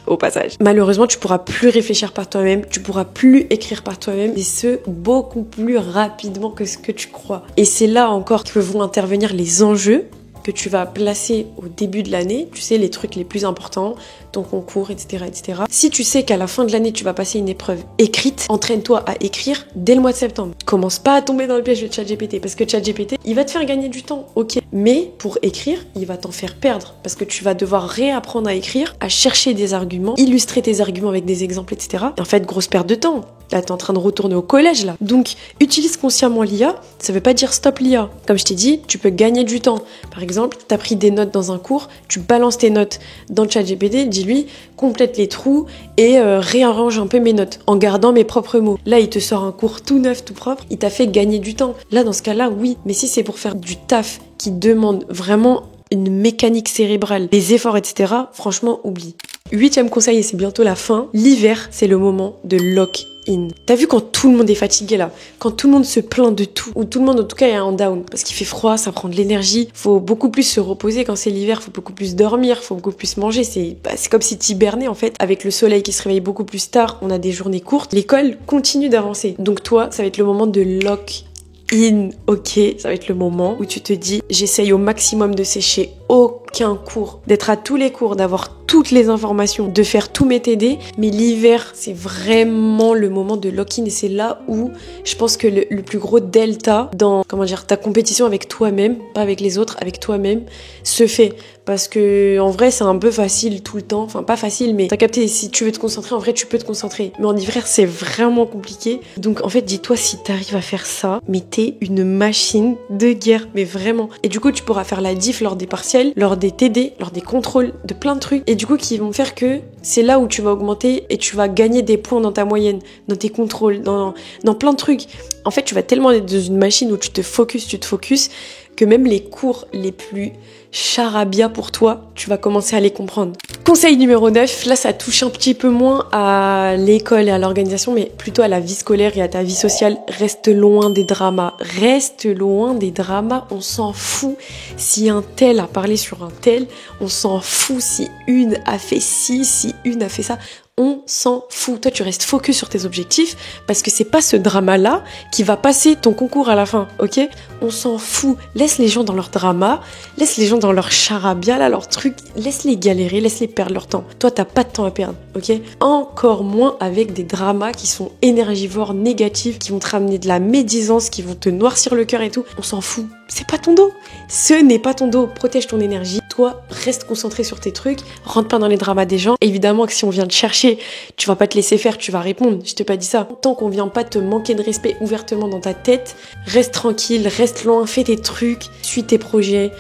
au passage. Malheureusement, tu pourras plus réfléchir par toi-même, tu pourras plus écrire par toi-même, et ce, beaucoup plus rapidement que ce que tu crois. Et c'est là encore que vont intervenir les enjeux que tu vas placer au début de l'année, tu sais, les trucs les plus importants, ton concours, etc., etc. Si tu sais qu'à la fin de l'année, tu vas passer une épreuve écrite, entraîne-toi à écrire dès le mois de septembre. Commence pas à tomber dans le piège de ChatGPT, parce que ChatGPT, il va te faire gagner du temps, ok. Mais pour écrire, il va t'en faire perdre, parce que tu vas devoir réapprendre à écrire, à chercher des arguments, illustrer tes arguments avec des exemples, etc. Et en fait, grosse perte de temps. Là, t'es en train de retourner au collège, là. Donc, utilise consciemment l'IA, ça veut pas dire stop l'IA. Comme je t'ai dit, tu peux gagner du temps. Par exemple, t'as pris des notes dans un cours, tu balances tes notes dans le ChatGPT, dis-lui, complète les trous et réarrange un peu mes notes en gardant mes propres mots. Là, il te sort un cours tout neuf, tout propre, il t'a fait gagner du temps. Là, dans ce cas-là, oui. Mais si c'est pour faire du taf qui demande vraiment une mécanique cérébrale, des efforts, etc., franchement, oublie. 8e conseil, et c'est bientôt la fin, l'hiver, c'est le moment de lock-in. T'as vu quand tout le monde est fatigué là, quand tout le monde se plaint de tout, ou tout le monde en tout cas est en down, parce qu'il fait froid, ça prend de l'énergie, faut beaucoup plus se reposer quand c'est l'hiver, faut beaucoup plus dormir, faut beaucoup plus manger, c'est comme si t'hibernais en fait, avec le soleil qui se réveille beaucoup plus tard, on a des journées courtes, l'école continue d'avancer. Donc toi, ça va être le moment de lock-in, ok, ça va être le moment où tu te dis, j'essaye au maximum de sécher aucun cours, d'être à tous les cours, d'avoir toutes les informations, de faire tous mes TD, mais l'hiver, c'est vraiment le moment de lock-in et c'est là où je pense que le plus gros delta dans, ta compétition avec toi-même, pas avec les autres, avec toi-même, se fait. Parce que, en vrai, c'est un peu facile tout le temps. Enfin, pas facile, mais t'as capté, si tu veux te concentrer, en vrai, tu peux te concentrer. Mais en hiver, c'est vraiment compliqué. Donc, en fait, dis-toi, si t'arrives à faire ça, mais t'es une machine de guerre. Mais vraiment. Et du coup, tu pourras faire la diff lors des partiels, lors des TD, lors des contrôles, de plein de trucs. Et du coup qui vont faire que c'est là où tu vas augmenter et tu vas gagner des points dans ta moyenne, dans tes contrôles, dans plein de trucs. En fait, tu vas tellement être dans une machine où tu te focuses, que même les cours les plus charabia pour toi, tu vas commencer à les comprendre. Conseil numéro 9, là ça touche un petit peu moins à l'école et à l'organisation, mais plutôt à la vie scolaire et à ta vie sociale. Reste loin des dramas. Reste loin des dramas. On s'en fout si un tel a parlé sur un tel. On s'en fout si une a fait ci, si une a fait ça. On s'en fout. Toi, tu restes focus sur tes objectifs parce que c'est pas ce drama-là qui va passer ton concours à la fin, ok? On s'en fout. Laisse les gens dans leur drama, laisse les gens dans leur charabia, là, leur truc. Laisse-les galérer, laisse-les perdre leur temps. Toi, t'as pas de temps à perdre, ok? Encore moins avec des dramas qui sont énergivores, négatifs, qui vont te ramener de la médisance, qui vont te noircir le cœur et tout. On s'en fout. C'est pas ton dos. Ce n'est pas ton dos. Protège ton énergie. Toi, reste concentré sur tes trucs. Rentre pas dans les dramas des gens. Évidemment que si on vient te chercher, tu vas pas te laisser faire, tu vas répondre. Je t'ai pas dit ça. Tant qu'on vient pas te manquer de respect ouvertement dans ta tête, reste tranquille, reste loin, fais tes trucs, suis tes projets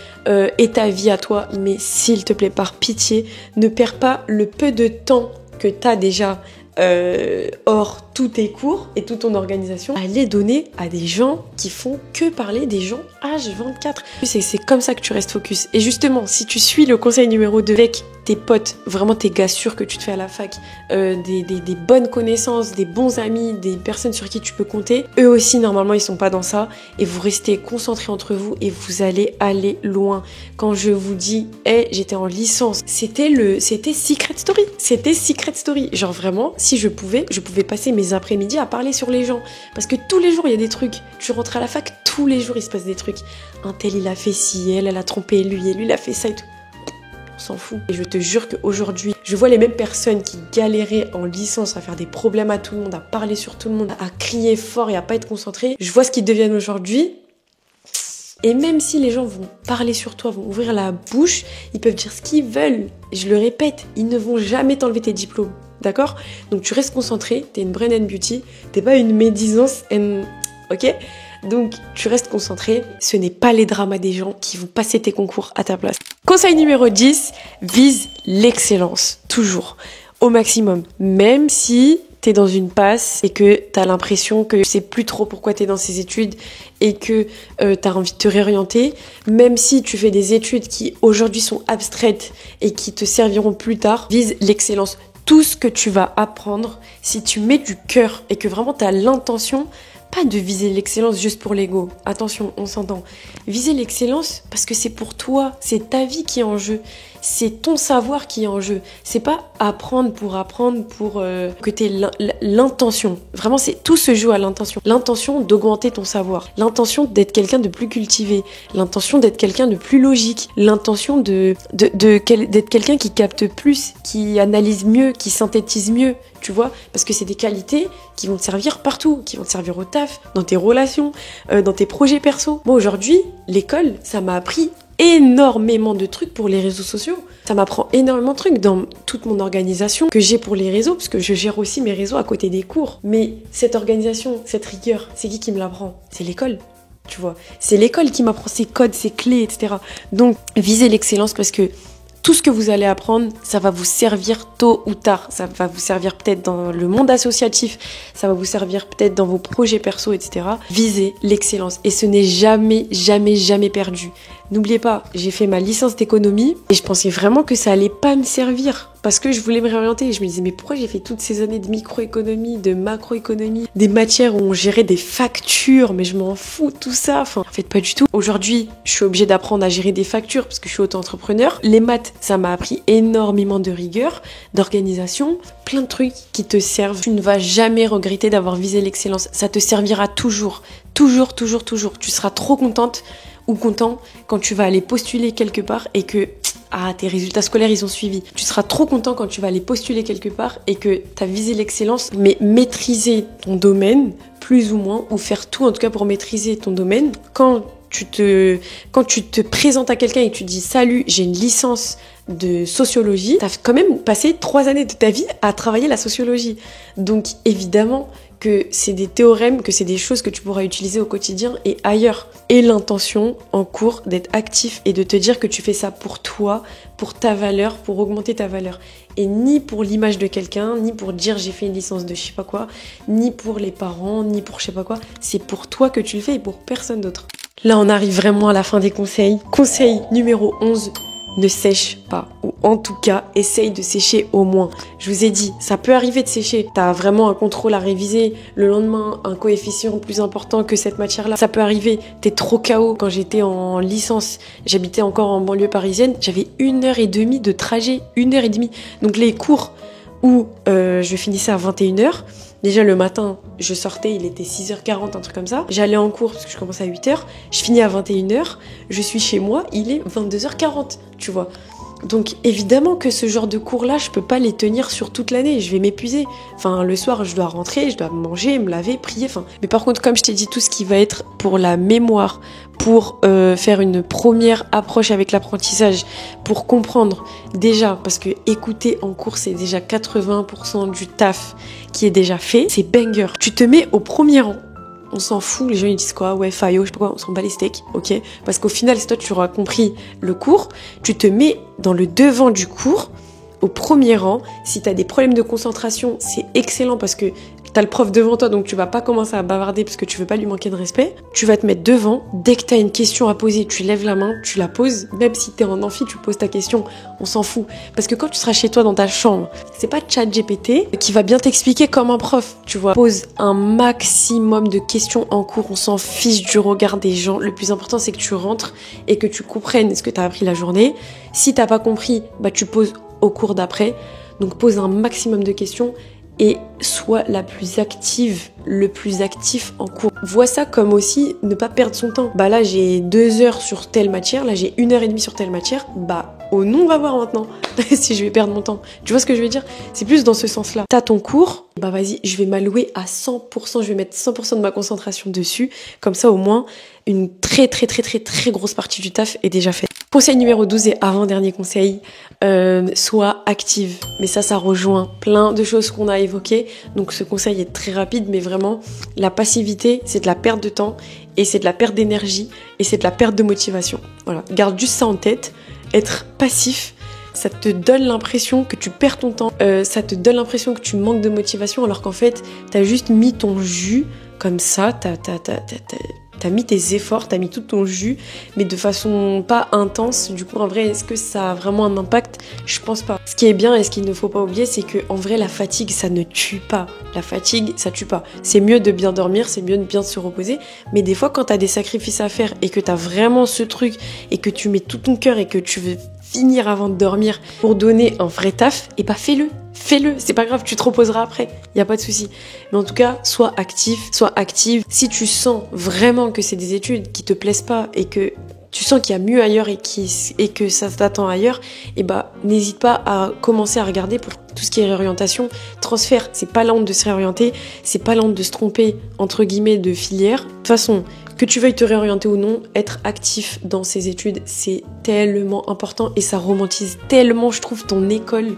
et ta vie à toi. Mais s'il te plaît, par pitié, ne perds pas le peu de temps que t'as déjà hors tous tes cours et toute ton organisation, à les donner à des gens qui font que parler des gens H24. C'est comme ça que tu restes focus. Et justement, si tu suis le conseil numéro 2 avec tes potes, vraiment tes gars sûrs que tu te fais à la fac, des bonnes connaissances, des bons amis, des personnes sur qui tu peux compter, eux aussi normalement ils sont pas dans ça et vous restez concentrés entre vous et vous allez aller loin. Quand je vous dis j'étais en licence, c'était Secret Story. C'était Secret Story. Genre vraiment, si je pouvais passer mes après-midi à parler sur les gens. Parce que tous les jours, il y a des trucs. Tu rentres à la fac, tous les jours, il se passe des trucs. Un tel, il a fait ci, elle a trompé lui, et lui, il a fait ça et tout. On s'en fout. Et je te jure qu'aujourd'hui, je vois les mêmes personnes qui galéraient en licence à faire des problèmes à tout le monde, à parler sur tout le monde, à crier fort et à pas être concentré. Je vois ce qu'ils deviennent aujourd'hui. Et même si les gens vont parler sur toi, vont ouvrir la bouche, ils peuvent dire ce qu'ils veulent. Et je le répète, ils ne vont jamais t'enlever tes diplômes. D'accord? Donc tu restes concentré, t'es une brain and beauty, t'es pas une médisance ok? Donc tu restes concentré, ce n'est pas les dramas des gens qui vont passer tes concours à ta place. Conseil numéro 10, vise l'excellence, toujours, au maximum. Même si t'es dans une passe et que t'as l'impression que tu sais plus trop pourquoi t'es dans ces études et que t'as envie de te réorienter, même si tu fais des études qui aujourd'hui sont abstraites et qui te serviront plus tard, vise l'excellence. Tout ce que tu vas apprendre, si tu mets du cœur et que vraiment tu as l'intention, pas de viser l'excellence juste pour l'ego. Attention, on s'entend. Viser l'excellence parce que c'est pour toi, c'est ta vie qui est en jeu. C'est ton savoir qui est en jeu. C'est pas apprendre pour que tu aies l'intention. Vraiment, tout se joue à l'intention. L'intention d'augmenter ton savoir. L'intention d'être quelqu'un de plus cultivé. L'intention d'être quelqu'un de plus logique. L'intention d'être quelqu'un qui capte plus, qui analyse mieux, qui synthétise mieux. Tu vois, parce que c'est des qualités qui vont te servir partout, qui vont te servir au taf, dans tes relations, dans tes projets perso. Moi, aujourd'hui, l'école, ça m'a appris énormément de trucs pour les réseaux sociaux. Ça m'apprend énormément de trucs dans toute mon organisation que j'ai pour les réseaux, parce que je gère aussi mes réseaux à côté des cours. Mais cette organisation, cette rigueur, c'est qui me l'apprend? C'est l'école. Tu vois, c'est l'école qui m'apprend ces codes, ces clés, etc. Donc, visez l'excellence parce que tout ce que vous allez apprendre, ça va vous servir tôt ou tard. Ça va vous servir peut-être dans le monde associatif, ça va vous servir peut-être dans vos projets perso, etc. Visez l'excellence et ce n'est jamais, jamais, jamais perdu. N'oubliez pas, j'ai fait ma licence d'économie et je pensais vraiment que ça allait pas me servir parce que je voulais me réorienter. Et je me disais, mais pourquoi j'ai fait toutes ces années de microéconomie, de macroéconomie, des matières où on gérait des factures, mais je m'en fous de tout ça. Enfin, en fait, pas du tout. Aujourd'hui, je suis obligée d'apprendre à gérer des factures parce que je suis auto-entrepreneur. Les maths, ça m'a appris énormément de rigueur, d'organisation, plein de trucs qui te servent. Tu ne vas jamais regretter d'avoir visé l'excellence. Ça te servira toujours. Toujours, toujours, toujours. Tu seras trop contente ou content quand tu vas aller postuler quelque part et que tes résultats scolaires ils ont suivi. Tu seras trop content quand tu vas aller postuler quelque part et que tu as visé l'excellence, mais maîtriser ton domaine plus ou moins, ou faire tout en tout cas pour maîtriser ton domaine. Quand tu te présentes à quelqu'un et tu dis salut, j'ai une licence de sociologie, tu as quand même passé 3 années de ta vie à travailler la sociologie. Donc évidemment que c'est des théorèmes, que c'est des choses que tu pourras utiliser au quotidien et ailleurs. Et l'intention en cours d'être actif et de te dire que tu fais ça pour toi, pour ta valeur, pour augmenter ta valeur. Et ni pour l'image de quelqu'un, ni pour dire j'ai fait une licence de je sais pas quoi, ni pour les parents, ni pour je sais pas quoi. C'est pour toi que tu le fais et pour personne d'autre. Là, on arrive vraiment à la fin des conseils. Conseil numéro 11. Ne sèche pas, ou en tout cas, essaye de sécher au moins. Je vous ai dit, ça peut arriver de sécher. T'as vraiment un contrôle à réviser, le lendemain, un coefficient plus important que cette matière-là. Ça peut arriver, t'es trop KO. Quand j'étais en licence, j'habitais encore en banlieue parisienne, j'avais 1h30 de trajet, 1h30. Donc les cours où je finissais à 21h, déjà le matin, je sortais, il était 6h40, un truc comme ça. J'allais en cours parce que je commençais à 8h, je finis à 21h, je suis chez moi, il est 22h40, tu vois. Donc évidemment que ce genre de cours-là, je peux pas les tenir sur toute l'année, je vais m'épuiser. Enfin, le soir, je dois rentrer, je dois manger, me laver, prier. Enfin, mais par contre, comme je t'ai dit, tout ce qui va être pour la mémoire, pour faire une première approche avec l'apprentissage, pour comprendre déjà, parce que écouter en cours, c'est déjà 80% du taf qui est déjà fait, c'est banger. Tu te mets au premier rang. On s'en fout, les gens ils disent quoi, ouais, faillot, je sais pas quoi, on s'en bat les steaks, ok? Parce qu'au final, si toi tu auras compris le cours, tu te mets dans le devant du cours, au premier rang. Si t'as des problèmes de concentration, c'est excellent parce que t'as le prof devant toi, donc tu vas pas commencer à bavarder parce que tu veux pas lui manquer de respect. Tu vas te mettre devant. Dès que t'as une question à poser, tu lèves la main, tu la poses. Même si t'es en amphi, tu poses ta question. On s'en fout. Parce que quand tu seras chez toi dans ta chambre, c'est pas ChatGPT qui va bien t'expliquer comme un prof. Tu vois, pose un maximum de questions en cours. On s'en fiche du regard des gens. Le plus important, c'est que tu rentres et que tu comprennes ce que t'as appris la journée. Si t'as pas compris, bah tu poses au cours d'après. Donc pose un maximum de questions et sois la plus active, le plus actif en cours. Vois ça comme aussi ne pas perdre son temps. Bah là j'ai 2 heures sur telle matière, là j'ai 1h30 sur telle matière, bah oh non, on va voir maintenant si je vais perdre mon temps. Tu vois ce que je veux dire? C'est plus dans ce sens-là. T'as ton cours, bah vas-y, je vais m'allouer à 100%, je vais mettre 100% de ma concentration dessus, comme ça au moins une très grosse partie du taf est déjà faite. Conseil numéro 12 et avant-dernier conseil, sois active. Mais ça rejoint plein de choses qu'on a évoquées. Donc ce conseil est très rapide, mais vraiment, la passivité, c'est de la perte de temps et c'est de la perte d'énergie et c'est de la perte de motivation. Voilà, garde juste ça en tête. Être passif, ça te donne l'impression que tu perds ton temps, ça te donne l'impression que tu manques de motivation alors qu'en fait, t'as juste mis ton jus comme ça, t'as mis tes efforts, t'as mis tout ton jus, mais de façon pas intense. Du coup, en vrai, est-ce que ça a vraiment un impact? Je pense pas. Ce qui est bien et ce qu'il ne faut pas oublier, c'est que en vrai, la fatigue, ça ne tue pas. La fatigue, ça tue pas. C'est mieux de bien dormir, c'est mieux de bien se reposer, mais des fois, quand t'as des sacrifices à faire et que t'as vraiment ce truc et que tu mets tout ton cœur et que tu veux finir avant de dormir pour donner un vrai taf, et bah fais-le. Fais-le, c'est pas grave, tu te reposeras après, y a pas de souci. Mais en tout cas, sois actif, sois active. Si tu sens vraiment que c'est des études qui te plaisent pas et que tu sens qu'il y a mieux ailleurs et que ça t'attend ailleurs, et bah n'hésite pas à commencer à regarder pour tout ce qui est réorientation, transfert. C'est pas la honte de se réorienter, c'est pas la honte de se tromper entre guillemets de filière. De toute façon, que tu veuilles te réorienter ou non, être actif dans ces études, c'est tellement important et ça romantise tellement, je trouve, ton école.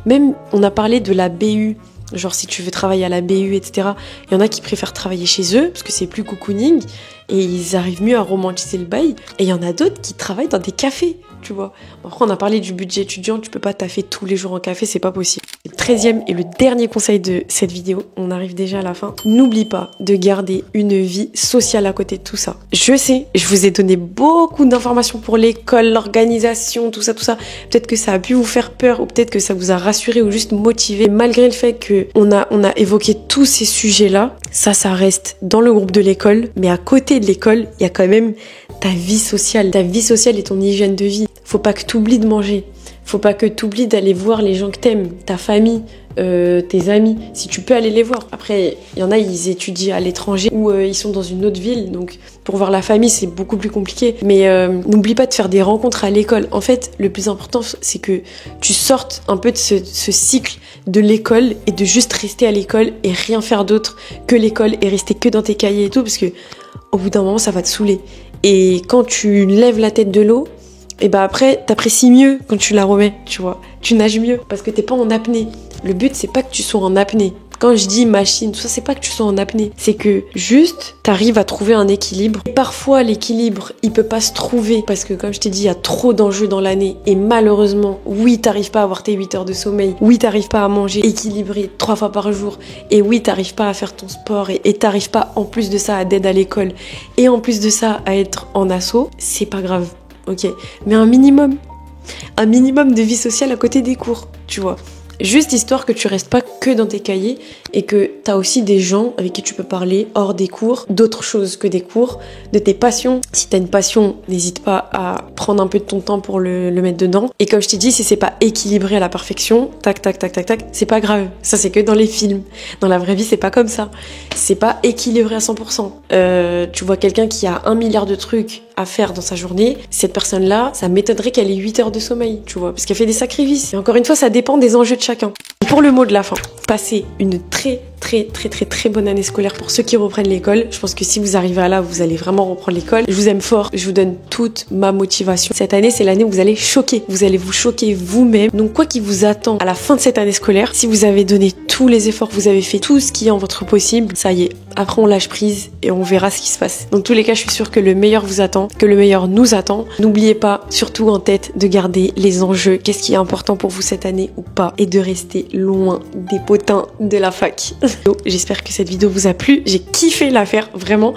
Même, on a parlé de la BU, genre si tu veux travailler à la BU, etc. Il y en a qui préfèrent travailler chez eux parce que c'est plus cocooning et ils arrivent mieux à romantiser le bail. Et il y en a d'autres qui travaillent dans des cafés, tu vois. Après, on a parlé du budget étudiant, tu peux pas taffer tous les jours en café, c'est pas possible. Le 13e et le dernier conseil de cette vidéo, on arrive déjà à la fin. N'oublie pas de garder une vie sociale à côté de tout ça. Je sais, je vous ai donné beaucoup d'informations pour l'école, l'organisation, tout ça. Peut-être que ça a pu vous faire peur ou peut-être que ça vous a rassuré ou juste motivé. Malgré le fait que on a évoqué tous ces sujets-là, ça reste dans le groupe de l'école. Mais à côté de l'école, il y a quand même ta vie sociale et ton hygiène de vie. Faut pas que tu oublies de manger. Faut pas que tu oublies d'aller voir les gens que t'aimes, ta famille, tes amis, si tu peux aller les voir. Après, il y en a, ils étudient à l'étranger ou ils sont dans une autre ville, donc pour voir la famille, c'est beaucoup plus compliqué. Mais n'oublie pas de faire des rencontres à l'école. En fait, le plus important, c'est que tu sortes un peu de ce cycle de l'école et de juste rester à l'école et rien faire d'autre que l'école et rester que dans tes cahiers et tout, parce que au bout d'un moment, ça va te saouler. Et quand tu lèves la tête de l'eau, et bah après, t'apprécies mieux quand tu la remets, tu vois. Tu nages mieux parce que t'es pas en apnée. Le but, c'est pas que tu sois en apnée. Quand je dis machine, tout ça, c'est pas que tu sois en apnée. C'est que juste, t'arrives à trouver un équilibre. Et parfois, l'équilibre, il peut pas se trouver parce que, comme je t'ai dit, il y a trop d'enjeux dans l'année. Et malheureusement, oui, t'arrives pas à avoir tes 8 heures de sommeil. Oui, t'arrives pas à manger équilibré 3 fois par jour. Et oui, t'arrives pas à faire ton sport. Et t'arrives pas, en plus de ça, à d'aide à l'école. Et en plus de ça, à être en asso. C'est pas grave. Ok. Mais un minimum de vie sociale à côté des cours, tu vois. Juste histoire que tu restes pas que dans tes cahiers et que t'as aussi des gens avec qui tu peux parler hors des cours, d'autres choses que des cours, de tes passions. Si t'as une passion, n'hésite pas à prendre un peu de ton temps pour le mettre dedans. Et comme je t'ai dit, si c'est pas équilibré à la perfection, tac, c'est pas grave. Ça, c'est que dans les films. Dans la vraie vie, c'est pas comme ça. C'est pas équilibré à 100%. Tu vois quelqu'un qui a 1 milliard de trucs à faire dans sa journée, cette personne-là, ça m'étonnerait qu'elle ait 8 heures de sommeil, tu vois, parce qu'elle fait des sacrifices. Et encore une fois, ça dépend des enjeux de chacun. Pour le mot de la fin, passez une très bonne année scolaire pour ceux qui reprennent l'école. Je pense que si vous arrivez à là, vous allez vraiment reprendre l'école. Je vous aime fort, je vous donne toute ma motivation. Cette année, c'est l'année où vous allez choquer. Vous allez vous choquer vous-même. Donc quoi qui vous attend à la fin de cette année scolaire, si vous avez donné tous les efforts, vous avez fait tout ce qui est en votre possible, ça y est, après on lâche prise et on verra ce qui se passe. Dans tous les cas, je suis sûre que le meilleur vous attend, que le meilleur nous attend. N'oubliez pas, surtout en tête, de garder les enjeux, qu'est-ce qui est important pour vous cette année ou pas, et de rester loin des potins de la fac. J'espère que cette vidéo vous a plu, j'ai kiffé la faire, vraiment.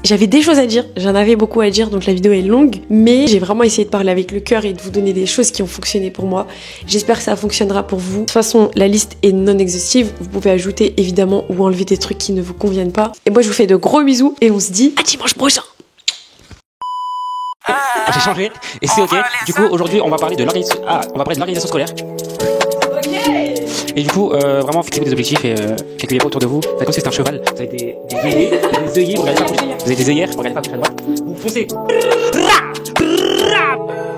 J'avais des choses à dire, j'en avais beaucoup à dire, donc la vidéo est longue, mais j'ai vraiment essayé de parler avec le cœur et de vous donner des choses qui ont fonctionné pour moi. J'espère que ça fonctionnera pour vous. De toute façon, la liste est non exhaustive, vous pouvez ajouter évidemment ou enlever des trucs qui ne vous conviennent pas. Et moi je vous fais de gros bisous et on se dit à dimanche prochain. J'ai changé et c'est ok. Du coup aujourd'hui on va parler de l'organisation scolaire. Et du coup vraiment fixez-vous des objectifs et calculez pas autour de vous. Faites comme si c'était un cheval. Vous avez des œillets, vous regardez pas. Vous avez des œillères, vous regardez pas à gauche à droite. Vous foncez.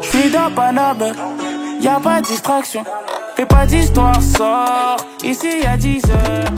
J'suis dans Paname, y'a pas de distraction. Fais pas d'histoire, sors, ici y'a 10 heures.